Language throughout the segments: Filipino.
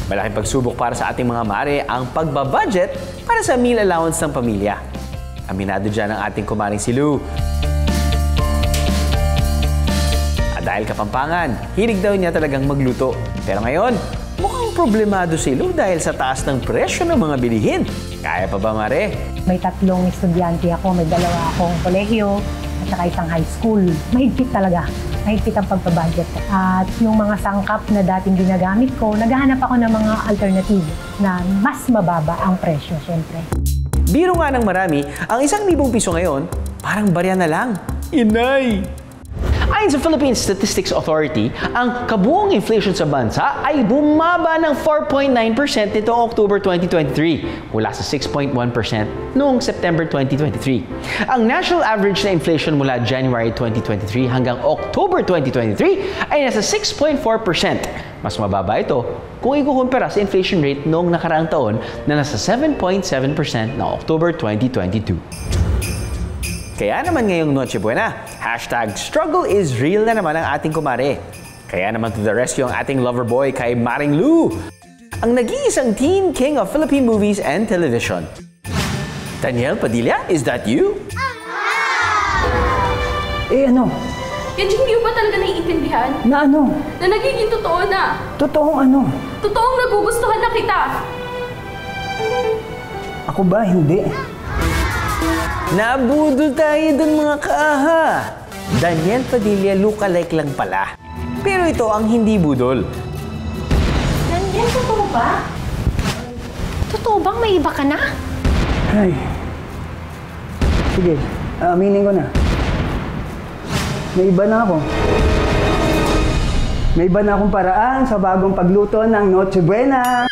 Malaking pagsubok para sa ating mga mare ang pagbabudget para sa meal allowance ng pamilya. Aminado dyan ang ating kumaring si Lou. At dahil Kapampangan, hilig daw niya talagang magluto. Pero ngayon, mukhang problemado si Lou dahil sa taas ng presyo ng mga bilihin. Kaya pa ba, mare? May 3 estudyante ako, may 2 akong kolehiyo, at saka isang high school. Mahigpit talaga. Mahigpit ang pagbabudget. At yung mga sangkap na dating ginagamit ko, naghahanap ako ng mga alternative na mas mababa ang presyo, syempre. Biro nga ng marami, ang 1,000 piso ngayon, parang barya na lang. Inay! Ayon sa Philippine Statistics Authority, ang kabuong inflation sa bansa ay bumaba ng 4.9% nitong October 2023 mula sa 6.1% noong September 2023. Ang national average na inflation mula January 2023 hanggang October 2023 ay nasa 6.4%. Mas mababa ito kung ikukumpara sa inflation rate noong nakaraang taon na nasa 7.7% noong October 2022. Kaya naman ngayong Noche Buena, #struggle is real na naman ang ating kumare. Kaya naman to the rescue ang ating lover boy kay Maring Lou, ang nag-iisang teen king of Philippine movies and television. Daniel Padilla, is that you? Ano? Yan, hindi ba talaga naiintindihan? Na ano? Na nagiging totoo na. Totoong ano? Totoong nagugustuhan na kita. Ako ba? Hindi. Nabudol tayo dun mga kaaha. Daniel Padilla lookalike lang pala. Pero ito ang hindi budol. Daniel, totoo ba? Totoo bang may iba ka na? Ay. Sige, aminin ko na. May iba na ako. May iba na akong paraan sa bagong pagluto ng Noche Buena.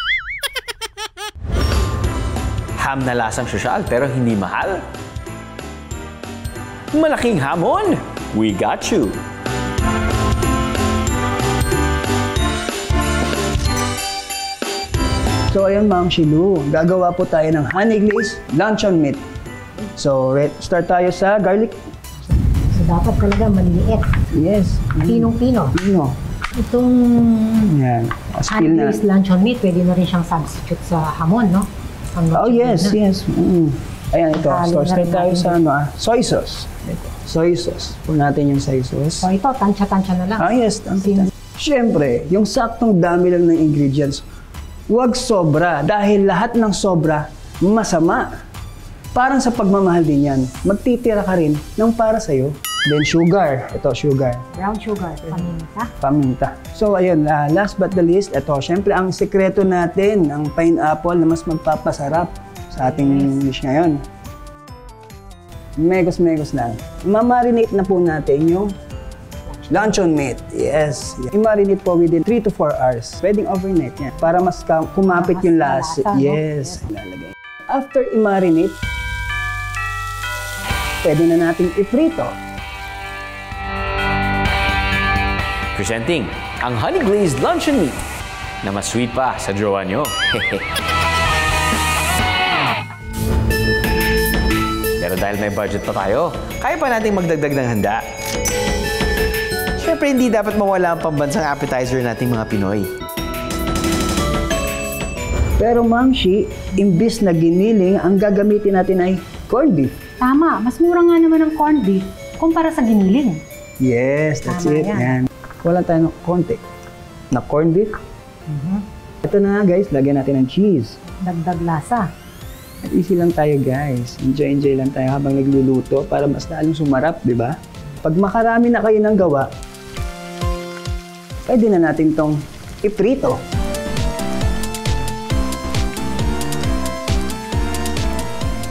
Ham na lasang sosyal pero hindi mahal. Malaking hamon, we got you. So ayun, Ma'am Shilu, gagawa po tayo ng honey glazed luncheon meat. So start tayo sa garlic. So dapat talaga maliliit. Yes. Pinong-pino. Pino. Itong Yan. Spill na. honey-glazed luncheon meat, pwede na rin siyang substitute sa hamon, no? Oh yes, yes. Ayan ito. So start tayo sa soy sauce. Soy sauce. Puno natin yung soy sauce. So ito, tansya-tansya na lang. Yes. Siyempre, yung saktong dami lang ng ingredients, huwag sobra. Dahil lahat ng sobra, masama. Parang sa pagmamahal din yan, magtitira ka rin ng para sa'yo. Then sugar. Ito, sugar. Brown sugar, paminta. Paminta. So ayun, last but the least, ito, siyempre ang sekreto natin, ang pineapple na mas magpapasarap sa ating dish ngayon. Megos lang. Mamarinate na po natin yung luncheon meat. Yes. I-marinate po within 3 to 4 hours. Pwedeng overnight yan. Para mas kumapit yung lasa. Yes. Ilalagay. After i-marinate, pwede na nating i-prito. Presenting ang honey glazed luncheon meat na mas sweet pa sa jowa nyo. Pero dahil may budget pa tayo, kaya pa nating magdagdag ng handa. Siyempre, hindi dapat mawala ang pambansang appetizer nating mga Pinoy. Pero Ma'am Shi, imbis na giniling, ang gagamitin natin ay corned beef. Tama, mas mura nga naman ang corned beef kumpara sa giniling. Yes, that's Tama it. yan. Wala tayo ng konti na corned beef. Ito na guys, lagyan natin ng cheese. Dagdag lasa. At easy lang tayo guys. Enjoy lang tayo habang nagluluto para mas lalong sumarap, di ba? Pag makarami na kayo ng gawa, pwede na natin tong iprito.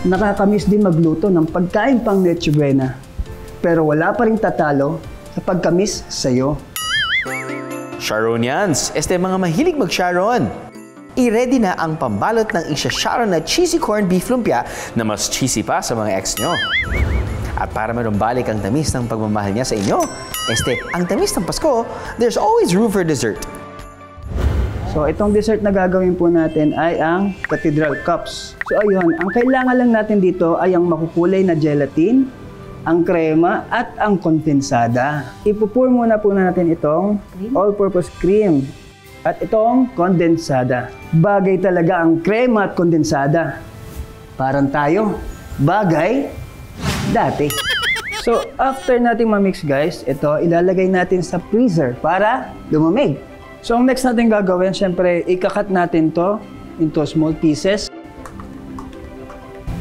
Nakakamiss din magluto ng pagkain pang Noche Buena. Pero wala pa rin tatalo sa pagkamis sa'yo. Sharonians, mga mahilig mag-Sharon. I-ready na ang pambalot ng isa-Sharon na cheesy corned beef lumpia na mas cheesy pa sa mga ex nyo. At para manumbalik ang tamis ng pagmamahal niya sa inyo, ang tamis ng Pasko, there's always room for dessert. So itong dessert na gagawin po natin ay ang Cathedral Cups. So ayun, ang kailangan lang natin dito ay ang makukulay na gelatin, ang krema at ang kondensada. Ipupour muna po natin itong all-purpose cream. At itong kondensada. Bagay talaga ang krema at kondensada. Parang tayo, bagay, dati. So, after nating ma-mix guys, ito ilalagay natin sa freezer para lumamig. So, ang next natin gagawin, syempre, ikakat natin to into small pieces.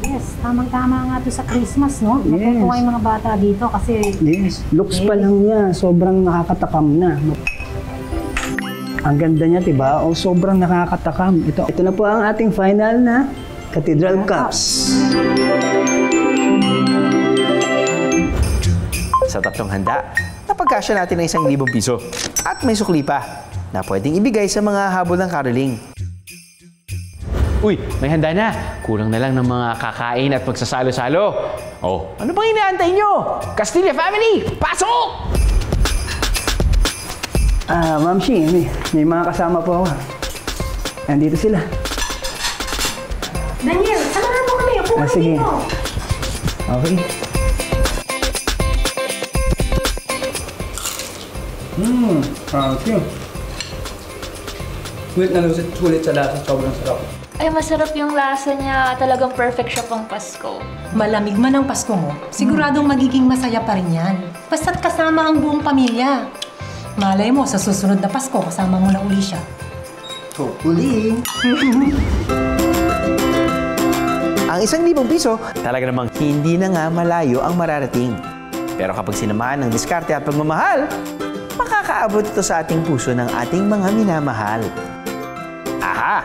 Yes, tamang-tama nga to sa Christmas, no? Yes. Natutuwa yung mga bata dito kasi... Yes, looks pa lang niya, sobrang nakakatakam na. Ang ganda niya, diba? O sobrang nakakatakam. Ito na po ang ating final na Cathedral Cups. Sa tatlong handa, napagkasya natin ng 1,000 piso. At may sukli pa na pwedeng ibigay sa mga habol ng caroling. Uy, may handa na. Kulang na lang ng mga kakain at magsasalo-salo. Oh, ano bang inaantay nyo? Castilla family, pasok! Ma'am Shi, may mga kasama po ako. Andito sila. Daniel, samahan mo kami. Upo ka Sige. dito. Okay. Thank you. Sulit sa lasa, sobrang sarap. Ay, masarap yung lasa niya. Talagang perfect siya pang Pasko. Malamig man ang Pasko mo, siguradong magiging masaya pa rin yan. Basta't kasama ang buong pamilya. Malay mo, sa susunod na Pasko, kasama mo na uli siya. Hopefully. Ang 1,000 piso, talaga namang hindi na nga malayo ang mararating. Pero kapag sinamahan ng diskarte at pagmamahal, makakaabot ito sa ating puso ng ating mga minamahal. Aha!